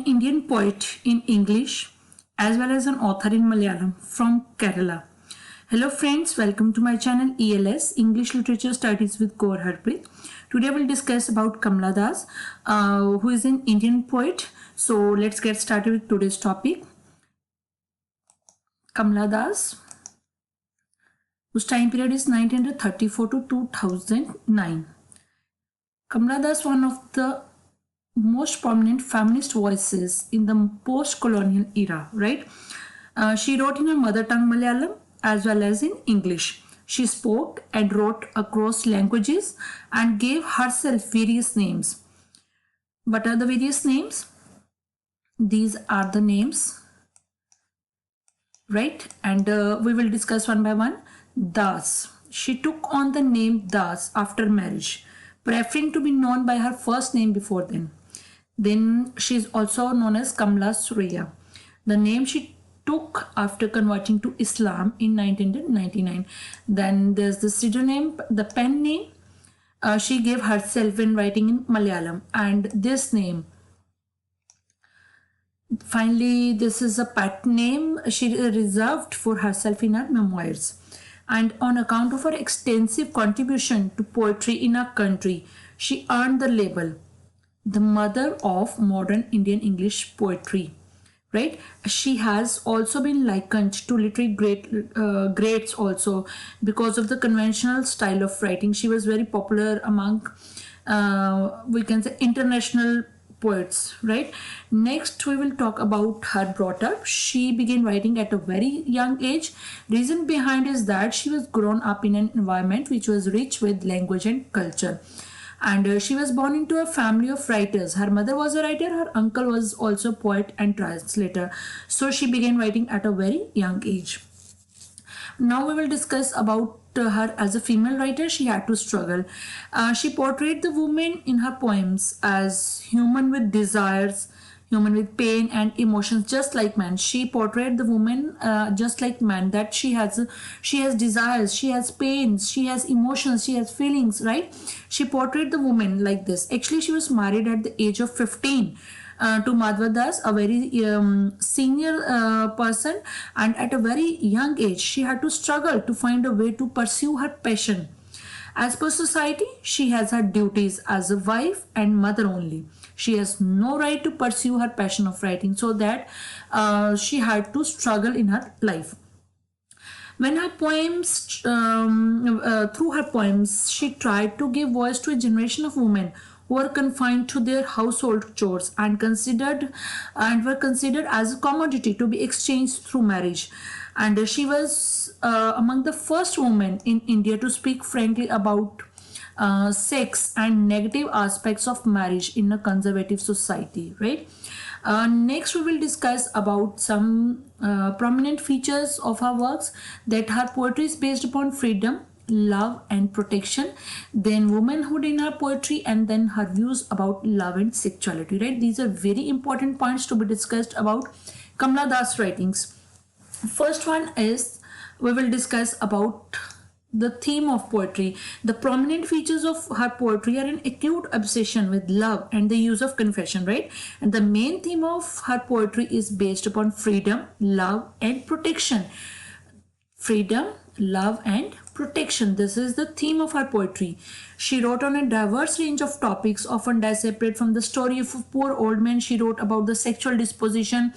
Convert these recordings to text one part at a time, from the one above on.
an Indian poet in English as well as an author in Malayalam from Kerala. Hello friends, welcome to my channel ELS, English Literature Studies with Gaur Harpreet. Today I will discuss about Kamala Das, who is an Indian poet. So let's get started with today's topic. Kamala Das, whose time period is 1934 to 2009. Kamala Das, one of the most prominent feminist voices in the post-colonial era, right? She wrote in her mother tongue Malayalam as well as in English. She spoke and wrote across languages and gave herself various names. What are the various names? These are the names, right? And we will discuss one by one. Das. She took on the name Das after marriage, preferring to be known by her first name before then. Then she is also known as Kamala Surayya, the name she took after converting to Islam in 1999. Then there's the pseudonym, the pen name she gave herself when writing in Malayalam, and this name. Finally, this is a pet name she reserved for herself in her memoirs. And on account of her extensive contribution to poetry in her country, she earned the label the mother of modern Indian English poetry, right? She has also been likened to literary greats also because of the conventional style of writing. She was very popular among we can say international poets, right? Next we will talk about her brought up. She began writing at a very young age. Reason behind is that she was grown up in an environment which was rich with language and culture. And she was born into a family of writers. Her mother was a writer, her uncle was also a poet and translator. So she began writing at a very young age. Now we will discuss about her as a female writer. She had to struggle. She portrayed the woman in her poems as human with desires, human with pain and emotions, just like man. She portrayed the woman just like man, that she has desires, she has pains, she has emotions, she has feelings, right? She portrayed the woman like this. Actually, she was married at the age of 15 to Madhavikutty Das, a very senior person, and at a very young age she had to struggle to find a way to pursue her passion. As per society, she has her duties as a wife and mother only. She has no right to pursue her passion of writing, so that she had to struggle in her life. When her poems, through her poems, she tried to give voice to a generation of women who were confined to their household chores and were considered as a commodity to be exchanged through marriage. And she was among the first women in India to speak frankly about sex and negative aspects of marriage in a conservative society, right? Next we will discuss about some prominent features of her works, that her poetry is based upon freedom, love and protection, then womanhood in her poetry, and then her views about love and sexuality, right? These are very important points to be discussed about Kamala Das writings. First one is, we will discuss about the theme of poetry. The prominent features of her poetry are an acute obsession with love and the use of confession, right? And the main theme of her poetry is based upon freedom, love and protection. Freedom, love and protection. This is the theme of her poetry. She wrote on a diverse range of topics, often separate from the story of a poor old man. She wrote about the sexual disposition.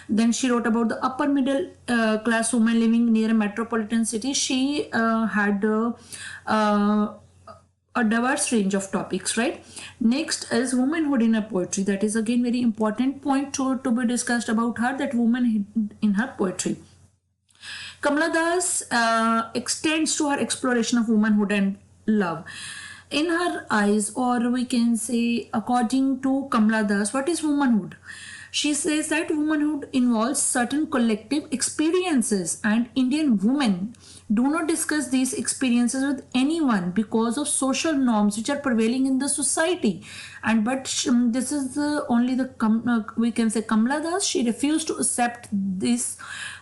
Then she wrote about the upper middle class woman living near a metropolitan city. She had a diverse range of topics, right? Next is womanhood in her poetry. That is again very important point to be discussed about her, that woman in her poetry. Kamala Das extends to her exploration of womanhood and love. In her eyes, or we can say according to Kamala Das, what is womanhood? She says that womanhood involves certain collective experiences, and Indian women do not discuss these experiences with anyone because of social norms which are prevailing in the society. And but this is only the we can say Kamala Das, she refused to accept this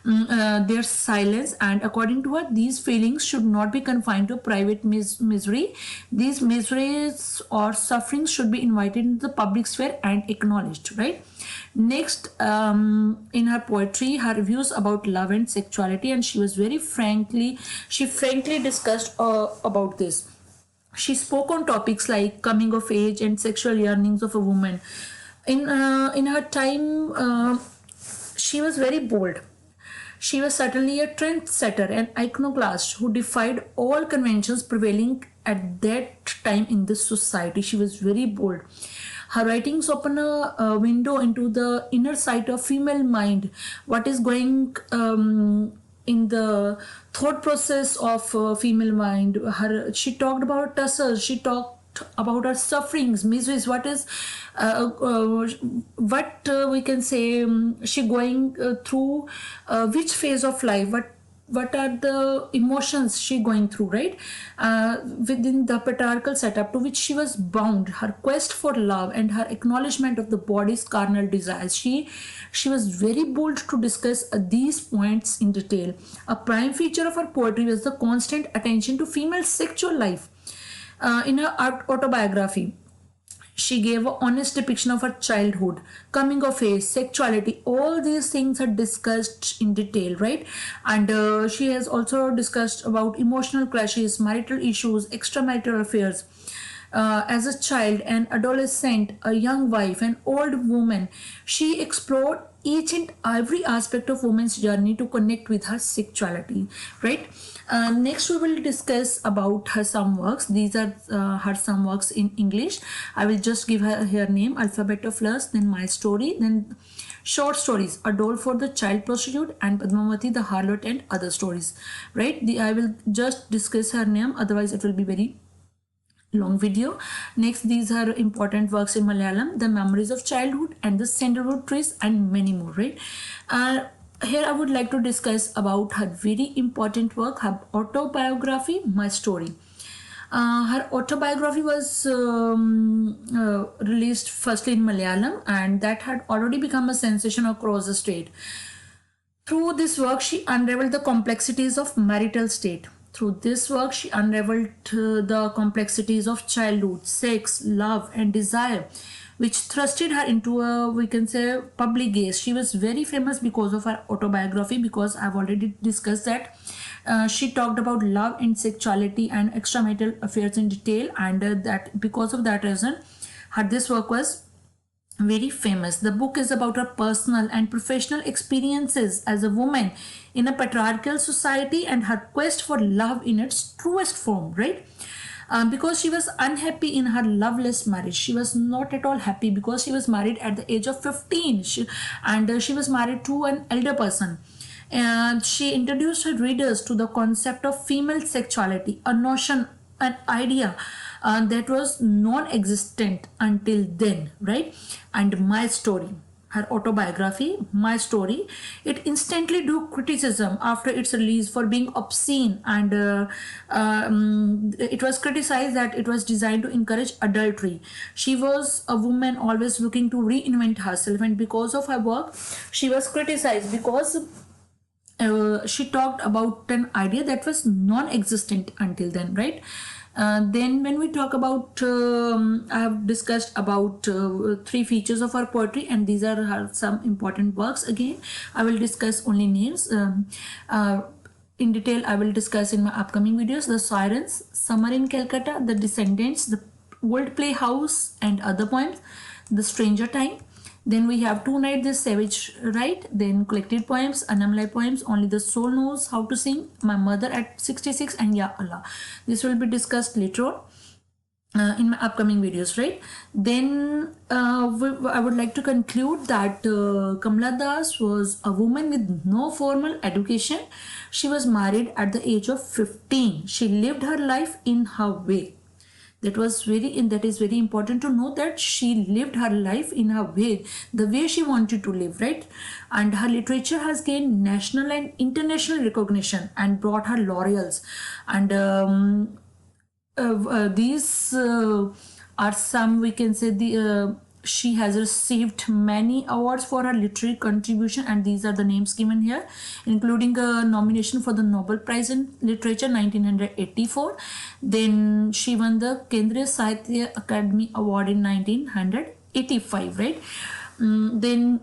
their silence, and according to her, these feelings should not be confined to private misery. These miseries or sufferings should be invited into the public sphere and acknowledged, right? Next, in her poetry, her views about love and sexuality, and she frankly discussed about this. She spoke on topics like coming of age and sexual yearnings of a woman. In her time, she was very bold. She was certainly a trendsetter and iconoclast who defied all conventions prevailing at that time in this society. She was very bold. Her writings open a window into the inner sight of female mind, what is going in the thought process of female mind. She talked about tussles. She talked about her sufferings, miseries. What we can say, she going through which phase of life, what are the emotions she going through, right? Within the patriarchal setup to which she was bound, her quest for love and her acknowledgement of the body's carnal desires. She was very bold to discuss these points in detail. A prime feature of her poetry was the constant attention to female sexual life. In her autobiography, she gave an honest depiction of her childhood, coming of age, sexuality. All these things are discussed in detail, right? And she has also discussed about emotional clashes, marital issues, extramarital affairs. As a child, an adolescent, a young wife, an old woman, she explored each and every aspect of woman's journey to connect with her sexuality, right? Next, we will discuss about her some works. These are her some works in English. I will just give her name: Alphabet of Lust, then My Story, then short stories: A Doll for the Child Prostitute, and Padmavati the Harlot, and other stories, right? I will just discuss her name, otherwise it will be very long video. Next, these are important works in Malayalam: The Memories of Childhood, and The Sandalwood Trees, and many more, right? Here I would like to discuss about her very important work, her autobiography, My Story. Her autobiography was released firstly in Malayalam, and that had already become a sensation across the state. Through this work, she unraveled the complexities of marital state. Through this work, she unraveled the complexities of childhood, sex, love, and desire, which thrusted her into a, we can say, public gaze. She was very famous because of her autobiography, because I've already discussed that. She talked about love and sexuality and extramarital affairs in detail, and that because of that reason, this work was very famous. The book is about her personal and professional experiences as a woman in a patriarchal society and her quest for love in its truest form, right? Because she was unhappy in her loveless marriage. She was not at all happy because she was married at the age of 15, and she was married to an elder person. And she introduced her readers to the concept of female sexuality, a notion, an idea that was non-existent until then, right? And My Story, her autobiography, My Story, it instantly drew criticism after its release for being obscene, and it was criticized that it was designed to encourage adultery. She was a woman always looking to reinvent herself, and because of her work, she was criticized because she talked about an idea that was non-existent until then, right? Then when we talk about, I have discussed about 3 features of her poetry, and these are her some important works. Again, I will discuss only names. In detail, I will discuss in my upcoming videos: The Sirens, Summer in Calcutta, The Descendants, The Old Playhouse, and other poems, The Stranger Time. Then we have Two Nights This Savage Right, then collected poems, Anamlai poems, Only the Soul Knows How to Sing, My Mother at 66, and Ya Allah. This will be discussed later on in my upcoming videos, right? Then I would like to conclude that Kamala Das was a woman with no formal education. She was married at the age of 15. She lived her life in her way. That is very important to know, that she lived her life in her way, the way she wanted to live, right? And her literature has gained national and international recognition and brought her laurels. And these are some, we can say, she has received many awards for her literary contribution, and these are the names given here, including a nomination for the Nobel Prize in Literature 1984. Then she won the Kendriya Sahitya Academy Award in 1985, right? Then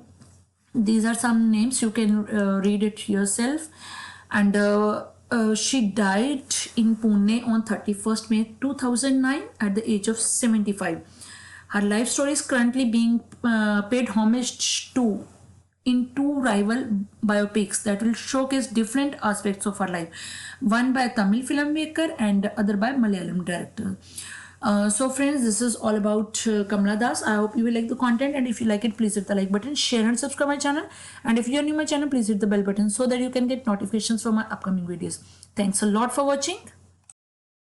These are some names, you can read it yourself. And she died in Pune on 31st May 2009 at the age of 75. Her life story is currently being paid homage to in two rival biopics that will showcase different aspects of her life, one by a Tamil filmmaker and other by Malayalam director. So friends, this is all about Kamala Das. I hope you will like the content, and if you like it, please hit the like button, share and subscribe my channel. And if you are new to my channel, please hit the bell button so that you can get notifications from my upcoming videos. Thanks a lot for watching.